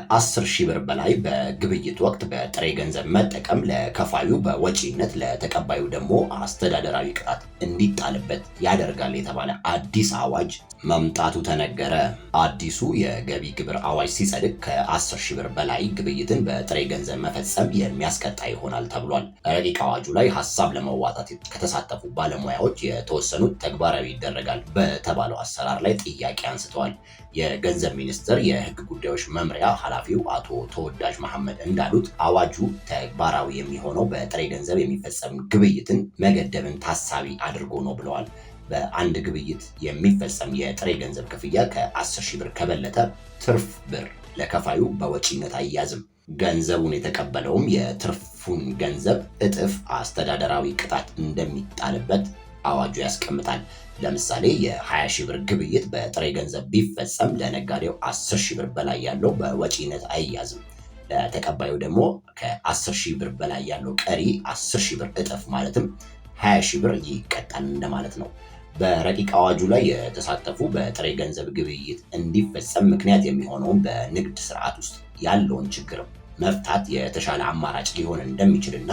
ከ10 ሺህ ብር በላይ በግብይት ወቅት በጥሬ ገንዘብ መጠቀም ለከፋዩ በወጪነት ለተቀባዩ ደግሞ አስተዳደራዊ ቅጣት እንዲጣልበት ያደርጋል የተባለ አዲስ አዋጅ መምጣቱ ተነገረ። አዲሱ የገቢ ግብር አዋጅ ሲጸድቅ ከ10 ሺህ ብር በላይ ግብይትን በጥሬ ገንዘብ መፈጸም የሚያስቀጣ ይሆናል ተብሏል። ረቂቅ አዋጁ ላይ ሀሳብ ለመዋጣት ከተሳተፉ ባለሙያዎች የተወሰኑት ተግባራዊ ይደረጋል በተባለው አሰራር ላይ ጥያቄ አንስተዋል። የገንዘብ ሚኒስቴር የሕግ ጉዳዮች መምሪያ ኃላፊው አቶ ተወዳጅ መሐመድ እንዳሉት አዋጁ ተግባራዊ የሚሆነው በጥሬ ገንዘብ የሚፈጸም ግብይትን መገደብን ታሳቢ አድርጎ ነው ብለዋል። በአንድ ግብይት የሚፈጸም የጥሬ ገንዘብ ክፍያ ከ10 ሺህ ብር ከበለጠ ትርፍ ብር ለከፋዩ በወጪነት አይያዝም። ገንዘቡን የተቀበለውም የትርፉን ገንዘብ እጥፍ አስተዳደራዊ ቅጣት እንደሚጣልበት አዋጁ ያስቀምጣል። ለምሳሌ የ20 ሺህ ብር ግብይት በጥሬ ገንዘብ ቢፈጸም ለነጋዴው 10 ሺህ ብር በላይ ያለው በወጪነት አይያዝም። ለተቀባዩ ደግሞ ከ10 ሺህ ብር በላይ ያለው ቀሪ 10 ሺህ ብር እጥፍ ማለትም 20 ሺህ ብር ይቀጣል እንደማለት ነው። በረቂቅ አዋጁ ላይ የተሳተፉ በጥሬ ገንዘብ ግብይት እንዲፈጸም ምክንያት የሚሆነውን በንግድ ስርዓት ውስጥ ያለውን ችግር መፍታት የተሻለ አማራጭ ሊሆን እንደሚችልና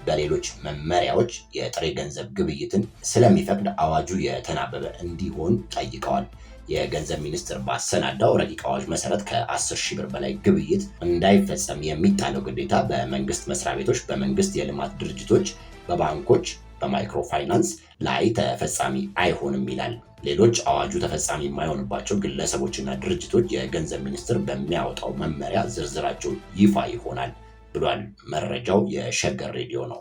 በሌሎች መመሪያዎች የጥሬ ገንዘብ ግብይትን ስለሚፈቅድ አዋጁ የተናበበ እንዲሆን ጠይቀዋል። የገንዘብ ሚኒስቴር ባሰናዳው ረቂቅ አዋጅ መሰረት ከ10 ሺህ ብር በላይ ግብይት እንዳይፈጸም የሚጣለው ግዴታ በመንግስት መስሪያ ቤቶች፣ በመንግስት የልማት ድርጅቶች፣ በባንኮች፣ በማይክሮ ፋይናንስ ላይ ተፈጻሚ አይሆንም ይላል። ሌሎች አዋጁ ተፈጻሚ የማይሆንባቸው ግለሰቦችና ድርጅቶች የገንዘብ ሚኒስቴር በሚያወጣው መመሪያ ዝርዝራቸው ይፋ ይሆናል ብሏል። መረጃው የሸገር ሬዲዮ ነው።